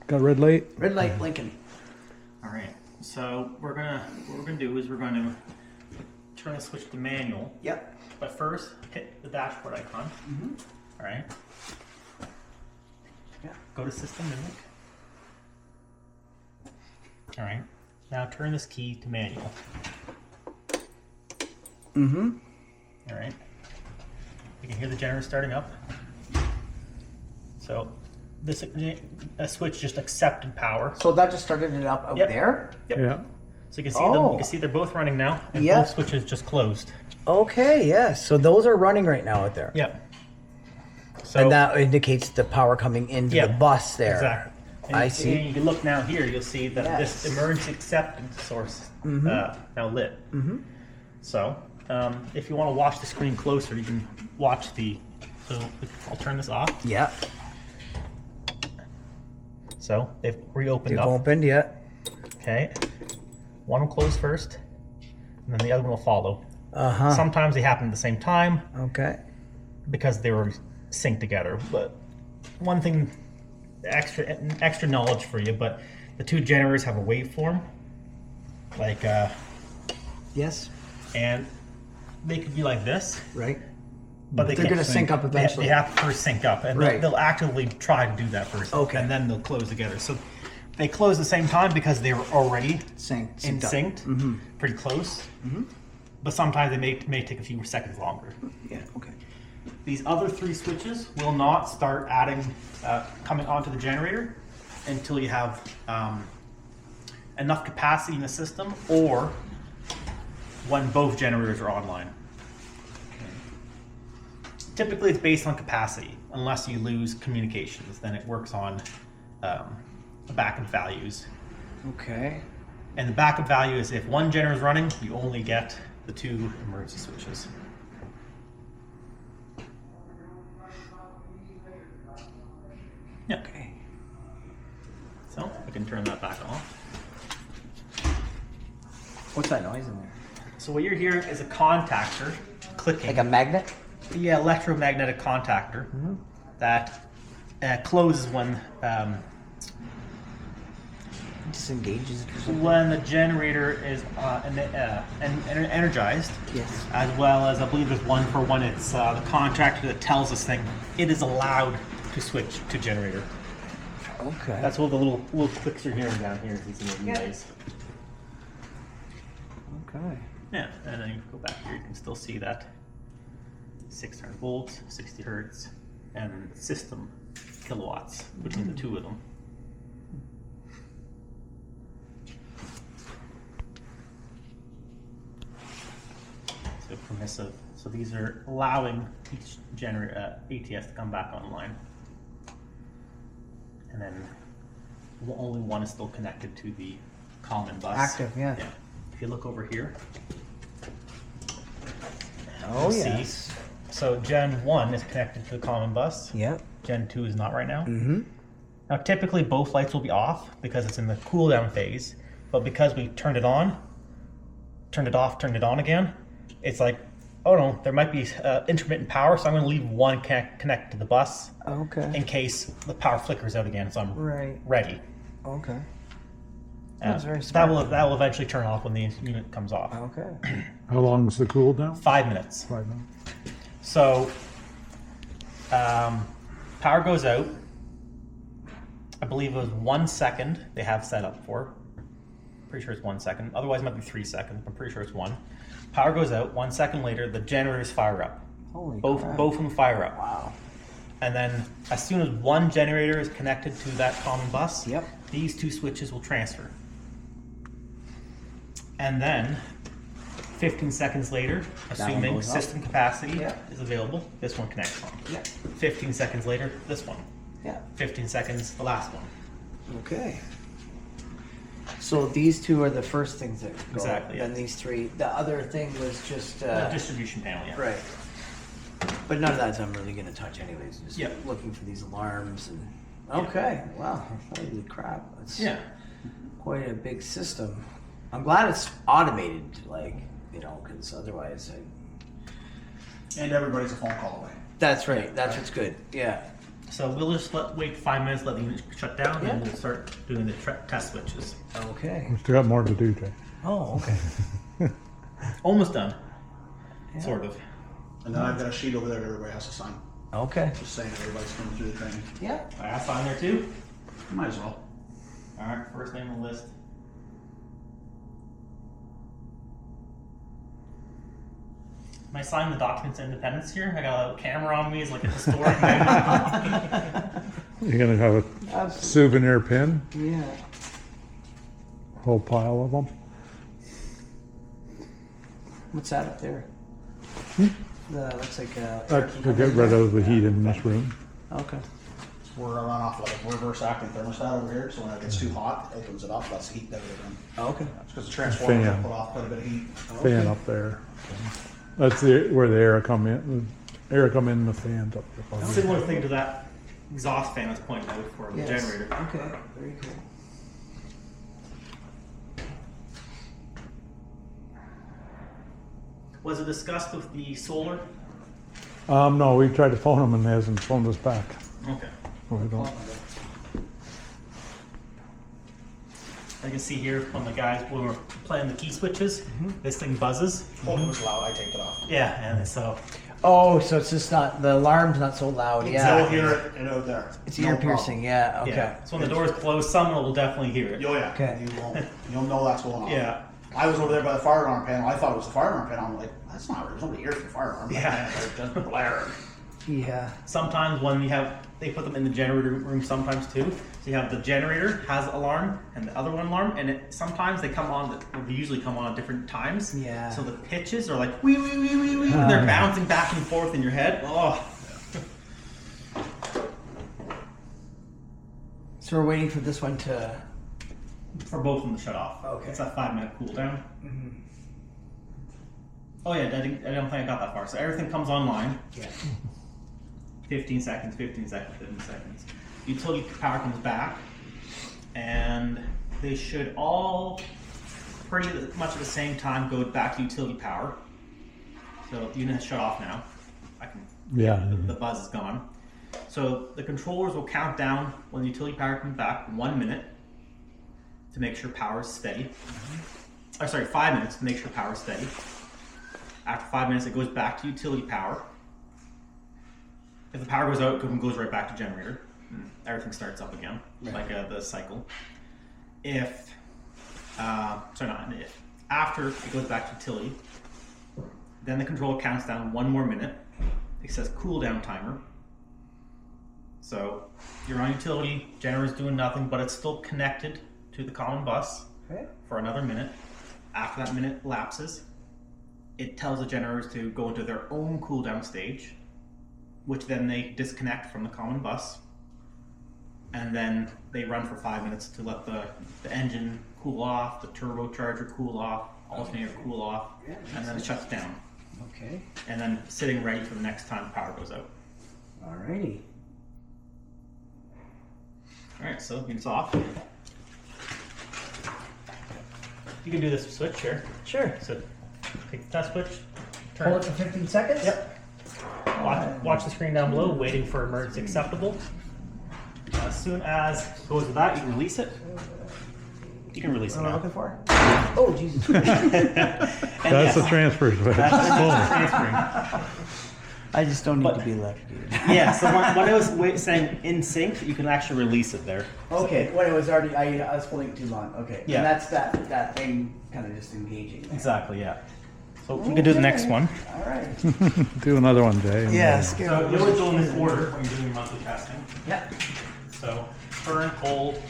Got red light? Red light blinking. All right. So what we're gonna do is we're going to turn the switch to manual. Yep. But first, hit the dashboard icon. All right. Yeah. Go to System Mimic. All right. Now turn this key to manual. All right. You can hear the generator starting up. So this switch just accepted power. So that just started it up out Yep. there? Yep. Yeah. So you can see them. Oh. You can see they're both running now, and Yeah. both switches just closed. Okay, yes. So those are running right now out there. Yep. So And that indicates the power coming into Yeah, the bus there. exactly. And I you- see. And you can look now here. You'll see that Yes. this emergency acceptance source now lit. So if you want to watch the screen closer, you can watch the. So I'll turn this off. Yeah. So they've reopened You've up. opened, yeah. Okay. One will close first, and then the other one will follow. Uh-huh. Sometimes they happen at the same time Okay. because they were synced together. But one thing, extra knowledge for you, but the two generators have a waveform, like, Yes. and they could be like this, Right. but They're going to sync up eventually. They have to first sync up, and Right. they'll actively try to do that first, Okay. and then they'll close together. So they close at the same time because they were already Synced in up. synced, pretty close. But sometimes they may take a few seconds longer. Yeah, okay. These other three switches will not start adding, coming onto the generator until you have enough capacity in the system or when both generators are online. Typically it's based on capacity, unless you lose communications, then it works on backup values. Okay. And the backup value is if one generator is running, you only get the two emergency switches. Yeah. Okay. So we can turn that back off. What's that noise in there? So what you're hearing is a contactor clicking. Like a magnet? The electromagnetic contactor that closes when Disengages it or something? when the generator is energized. Yes. As well as I believe there's one for when it's the contactor that tells this thing it is allowed to switch to generator. Okay. That's what the little clicks you're hearing down here. These little relays. Okay. Yeah, and then you go back here, you can still see that 600 volts, 60 hertz, and system kilowatts between the two of them. So permissive. So these are allowing each ATS to come back online. And then only one is still connected to the common bus. Active, yeah. If you look over here, Oh, you'll yes. see. So Gen 1 is connected to the common bus. Yep. Gen 2 is not right now. Mm-hmm. Now typically both lights will be off because it's in the cool down phase, but because we turned it on, turned it off, turned it on again, it's like, oh no, there might be intermittent power, so I'm going to leave one connect to the bus Okay. in case the power flickers out again, so I'm Right. ready. Okay. That's very that smart. will eventually turn off when the unit comes off. Okay. How long is the cool down? 5 minutes. 5 minutes. So power goes out. I believe it was 1 second they have set up for. Pretty sure it's 1 second. Otherwise it might be 3 seconds. I'm pretty sure it's 1. Power goes out. 1 second later, the generators fire up. Holy Both crap. of them fire up. Wow. And then as soon as one generator is connected to that common bus, Yep. these two switches will transfer. And then 15 seconds later, one assuming goes up. system capacity Yeah. is available, this one connects on. Yeah. 15 seconds later, this one. Yeah. 15 seconds, the last one. Okay. So these two are the first things that go. Exactly, Then yeah. these three. The other thing was just The distribution panel, yeah. right. But none of that I'm really going to touch anyways. Just Yeah. looking for these alarms and. Yeah. Okay. Wow. Holy crap. That's Yeah. quite a big system. I'm glad it's automated. Like because otherwise, And everybody's a phone call away. that's right. That's what's good. Yeah. So we'll just wait 5 minutes, let the unit shut down, Yeah. and we'll start doing the test switches. Okay. We still got more to do, Jay. Oh, okay. Almost done, Yeah. sort of. And then I've got a sheet over there that everybody has to sign. Okay. Just saying everybody's coming through the training. Yeah. I asked on there too. Might as well. All right, first name on the list. Am I signing the documents of independence here? I got a camera on me. It's like a historic moment. You're gonna have a souvenir pin, Yeah. whole pile of them. What's that up there? Looks like That's to get rid of the heat in this room. Okay. We're run off like a reverse acting thermostat over here, so when it gets too hot, it opens it up. That's the heat that it in. Okay. That's because the transformer Fan. will put off quite a bit of heat. Fan up there. That's where the air come in. The air come in, the fans up there. Similar thing to that exhaust fan I was pointing out for the Yes. generator. Okay. Very cool. Was it discussed with the solar? No, we tried to phone him and he hasn't phoned us back. Okay. We don't. I can see here when the guys when we're playing the key switches, this thing buzzes. Oh, it was loud. I taped it off. Yeah, and so Oh, so it's just not the alarm's not so loud. You'll Yeah. hear it and out there. It's No ear problem. piercing. Yeah. Okay. yeah. So when the door's closed, someone will definitely hear it. Oh yeah. Okay. You'll know that's going on. Yeah. I was over there by the fire alarm panel. I thought it was the fire alarm panel. I'm like, that's not right. There's nobody here for the fire alarm. Yeah. They're just blaring. Yeah. Sometimes when we have, they put them in the generator room sometimes too. So you have the generator has alarm and the other one alarm, and sometimes they come on. They usually come on at different times. Yeah. So the pitches are like wee wee wee wee wee, and they're bouncing back and forth in your head. Oh. So we're waiting for this one to. For both of them to shut off. Okay. It's a 5-minute cooldown. Oh yeah, I don't think I got that far. So everything comes online. Yeah. 15 seconds, 15 seconds, 15 seconds. Utility power comes back, and they should all pretty much at the same time go back to utility power. So the unit has shut off now. Yeah. The buzz is gone. So the controllers will count down when the utility power comes back 1 minute to make sure power is steady. Or sorry, 5 minutes to make sure power is steady. After 5 minutes, it goes back to utility power. If the power goes out, it goes right back to generator. Everything starts up again, like the cycle. If, sorry, not an if. After it goes back to utility, then the controller counts down 1 more minute. It says cooldown timer. So you're on utility, generator's doing nothing, but it's still connected to the common bus Okay. for another minute. After that minute lapses, it tells the generators to go into their own cooldown stage, which then they disconnect from the common bus, and then they run for 5 minutes to let the engine cool off, the turbocharger cool off, alternator cool off, and then it shuts down. Okay. And then sitting ready for the next time power goes out. Alrighty. Alright, so unit's off. You can do this switch here. Sure. So take the test switch, turn Hold it for 15 seconds. Yep. Watch the screen down below, waiting for emergency acceptable. As soon as it goes with that, you can release it. You can release it What am I now. looking for? Oh, Jesus. That's the transfer switch. Transferring. I just don't need But- to be electrocuted. Yeah, so when I was saying in sync, you can actually release it there. Okay, when it was already, I was holding it too long. Okay. Yeah. And that's that thing kind of just engaging. there. Exactly, yeah. So we can do the next one. All right. Do another one, Jay. and Yeah, then- scare So me. you always go in this order when you're doing your monthly testing. Yeah. So current, hold.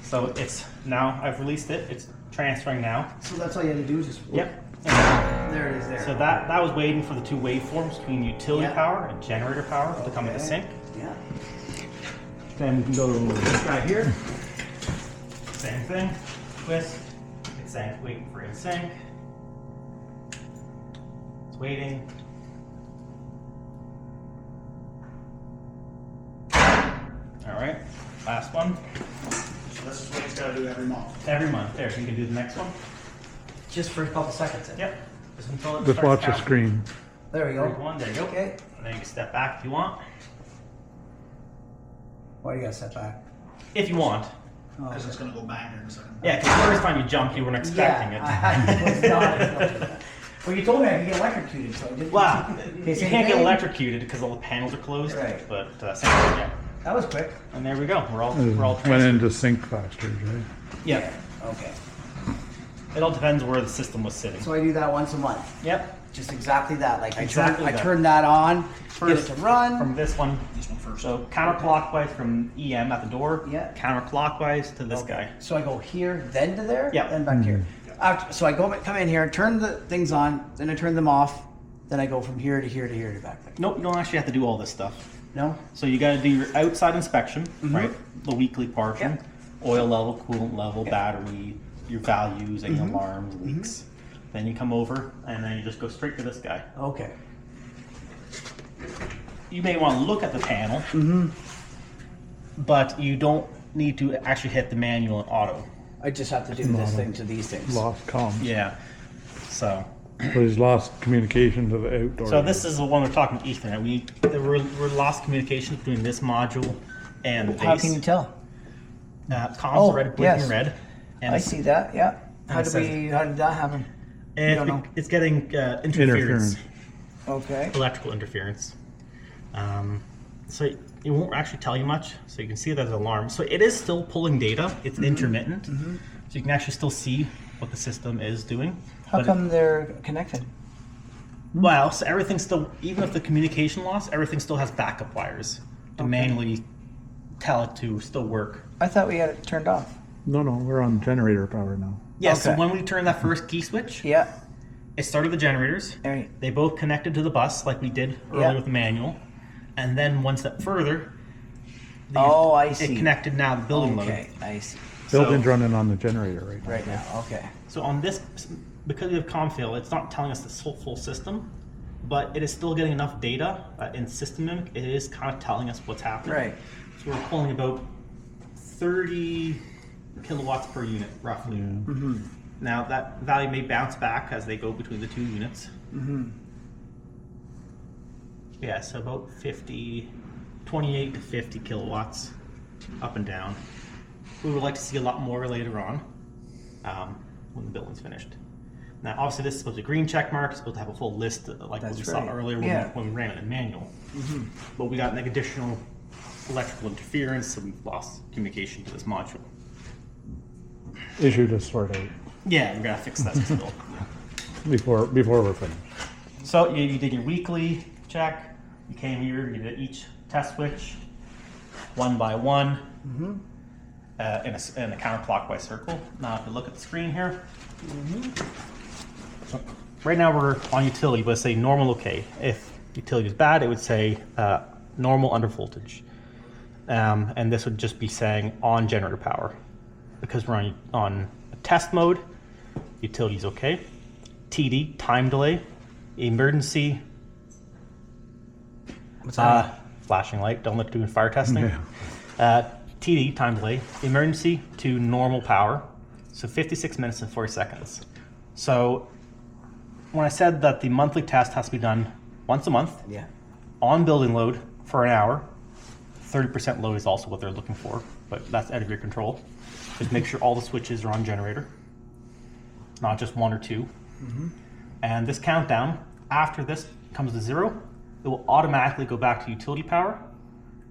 So it's now, I've released it, it's transferring now. So that's all you had to do is just. Yep. There it is there. So that was waiting for the two waveforms between utility Yeah. power and generator power to come into Okay. sync. Yeah. Then we can go to this guy here. Same thing. Twist. It's saying waiting for in sync. It's waiting. All right. Last one. So this is what he's got to do every month. Every month. There. You can do the next one. Just for a couple seconds. Then. Yep. Just until it Just starts watch the counting. screen. There we go. 3, 2, 1. There you go. Okay. And then you can step back if you want. Why do you got set back? If you want. Because it's gonna go bang here in a second. Yeah, because the first time you jumped, you weren't expecting it. I was not expecting that. Well, you told me I could get electrocuted, so I didn't. Wow, Okay, you same can't get thing? electrocuted because all the panels are closed. Right. But same thing, yeah. That was quick. And there we go. We're all Went transferred. into sync faster, right? Yeah. Okay. It all depends where the system was sitting. So I do that once a month. Yep. Just exactly that. Like Exactly I that. turn that on, First, get it to run. from this one. This one first. So counterclockwise from EM at the door. Yeah. Counterclockwise to this guy. So I go here, then to there, Yeah. then back here. After, so I come in here, turn the things on, then I turn them off, then I go from here to here to here to back there. Nope, you don't actually have to do all this stuff. No? So you got to do your outside inspection, right? The weekly portion, Yeah. oil level, coolant level, battery, your values, any alarms, leaks. Then you come over and then you just go straight to this guy. Okay. You may want to look at the panel, but you don't need to actually hit the manual and auto. I just have to do this thing to these things. Lost comms. Yeah. So So he's lost communication to the outdoor. So this is the one we're talking Ethernet. We're lost communication between this module and the base. How can you tell? Comms Oh, red, blinking yes. red. And I it's- see that, yeah. How it did says- how did that happen? and don't know. it's getting interference, Interference. Okay. electrical interference. So it won't actually tell you much. So you can see there's an alarm. So it is still pulling data. It's intermittent. So you can actually still see what the system is doing. How But come they're connected? Well, so everything still, even if the communication lost, everything still has backup wires to manually tell it to still work. I thought we had it turned off. No, we're on generator power now. Yeah, so Okay. when we turned that first key switch, Yeah. it started the generators. Right. They both connected to the bus like we did earlier Yeah. with the manual. And then one step further, Oh, I it see. connected now the building Okay, load. I see. Building's So- running on the generator right now. Right now, okay. So on this, because we have ComFail, it's not telling us the full system, but it is still getting enough data in System Mimic. It is kind of telling us what's happening. Right. So we're pulling about 30 kilowatts per unit, roughly. Now that value may bounce back as they go between the two units. Yeah, so about 28 to 50 kilowatts up and down. We would like to see a lot more later on when the building's finished. Now, obviously, this is supposed to be green check mark. It's supposed to have a full list, like what That's we saw right. earlier Yeah. when we ran it in manual. But we got like additional electrical interference, so we've lost communication to this module. Issue to sort out Yeah, we're gonna fix that still. before we're finished. So you did your weekly check. You came here. You did each test switch, one by one, in a counterclockwise circle. Now, if you look at the screen here, so right now we're on utility, but say normal okay. If utility is bad, it would say normal under voltage, and this would just be saying on generator power, because we're on test mode. Utility is okay. TD time delay, emergency. What's that? Flashing light. Don't let it do in fire testing. TD time delay, emergency to normal power. So 56 minutes and 40 seconds. So when I said that the monthly test has to be done once a month Yeah. on building load for an hour, 30% load is also what they're looking for, but that's out of your control. Just make sure all the switches are on generator, not just one or two. And this countdown, after this comes to 0, it will automatically go back to utility power,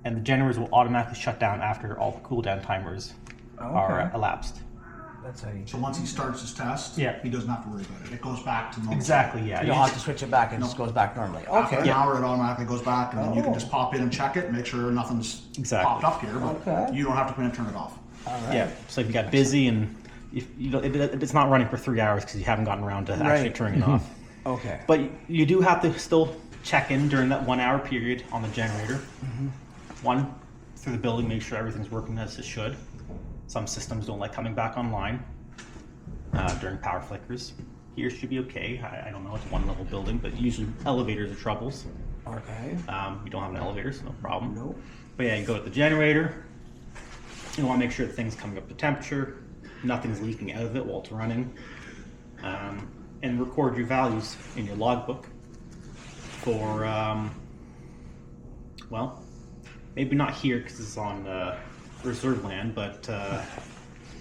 and the generators will automatically shut down after all the cool down timers are Okay. elapsed. That's how you. So once he starts his test, Yeah. he doesn't have to worry about it. It goes back to normal. Exactly, yeah. You don't have to switch it back, it just goes back normally. After Okay. an hour, it automatically goes back, and then you can Oh. just pop in and check it, make sure nothing's Exactly. popped up here. But Okay. you don't have to come in and turn it off. Yeah, so if you got busy and if you know, it's not running for 3 hours because you haven't gotten around to actually Right. turning it off. Okay. But you do have to still check in during that 1 hour period on the generator. One, through the building, make sure everything's working as it should. Some systems don't like coming back online during power flickers. Here should be okay. I don't know, it's a 1-level building, but usually elevators are troubles. Okay. You don't have an elevator, so no problem. Nope. But yeah, you go to the generator. You want to make sure the thing's coming up to temperature, nothing's leaking out of it while it's running, and record your values in your logbook for, well, maybe not here because it's on reserve land, but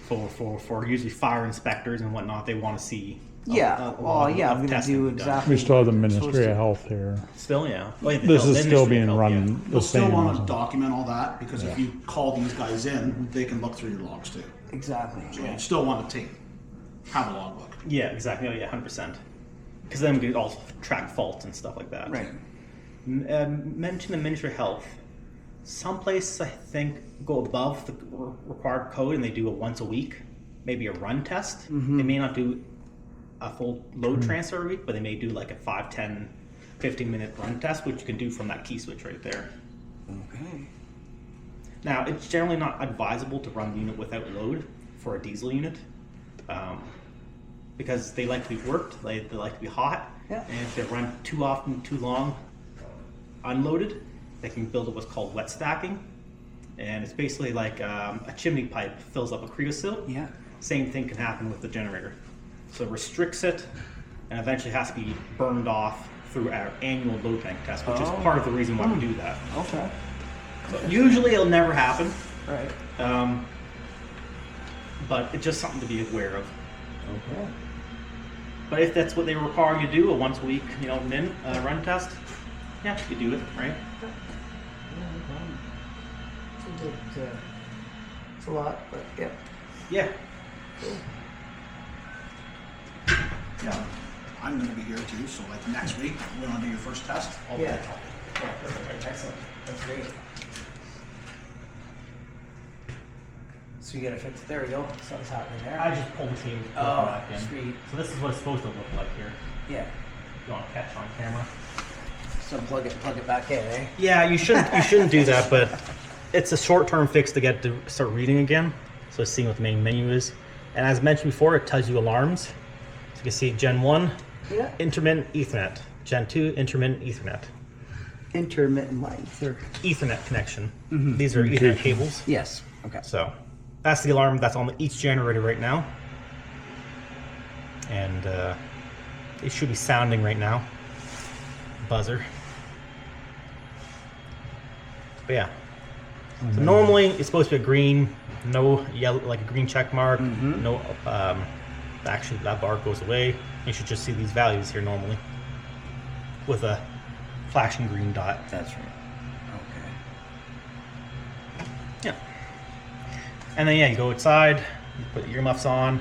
for usually fire inspectors and whatnot, they want to see. Yeah, well, yeah, I'm gonna testing do done. exactly. We still have the what I'm Ministry supposed of to. Health here. Still, yeah. Oh, yeah, This the is still Ministry being of Health, run yeah. the You'll still same. want to document all that, because if you call these guys in, they can look through your logs too. Exactly. So Yeah. you still want to have a logbook. Yeah, exactly. Oh, yeah, 100%. Because then we could also track faults and stuff like that. Right. Mention the Ministry of Health. Some places, I think, go above the required code and they do a once a week, maybe a run test. They may not do a full load transfer every week, but they may do like a 5, 10, 15-minute run test, which you can do from that key switch right there. Okay. Now, it's generally not advisable to run the unit without load for a diesel unit, because they like to be worked, they like to be hot, Yeah. and if they run too often, too long, unloaded, they can build up what's called wet stacking, and it's basically like a chimney pipe fills up a creosote. Yeah. Same thing can happen with the generator. So it restricts it, and eventually has to be burned off through our annual load bank test, which is part of the reason why we do that. Okay. So usually it'll never happen, Right. but it's just something to be aware of. Okay. But if that's what they require you to do, a once a week, run test, yeah, you do it, right? It's a lot, but yeah. Yeah. Yeah. I'm going to be here too, so like next week, we're going to do your first test. I'll be Yeah. there. Excellent. That's great. So you gotta fix it. There we go. Something's happening there. I just pulled the team Oh, back in. sweet. So this is what it's supposed to look like here. Yeah. You want to catch on camera? So plug it back in, eh? Yeah, you shouldn't do that, but it's a short-term fix to get to start reading again. So seeing what the main menu is. And as mentioned before, it tells you alarms. So you can see Gen 1, Yeah. intermittent Ethernet. Gen 2, intermittent Ethernet. Intermittent lights. Or Ethernet connection. These are Ethernet cables. yes. Okay. So that's the alarm that's on each generator right now. And it should be sounding right now. Buzzer. But yeah. So normally it's supposed to be a green, no yellow, like a green check mark. No, actually that bar goes away. You should just see these values here normally with a flashing green dot. That's right. Okay. Yeah. And then you go outside, you put your earmuffs on,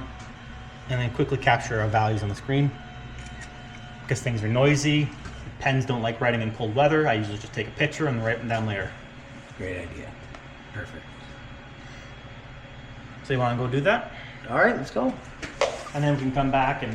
and then quickly capture our values on the screen. Because things are noisy, pens don't like writing in cold weather, I usually just take a picture and write them down later. Great idea. Perfect. So you want to go do that? All right, let's go. And then we can come back and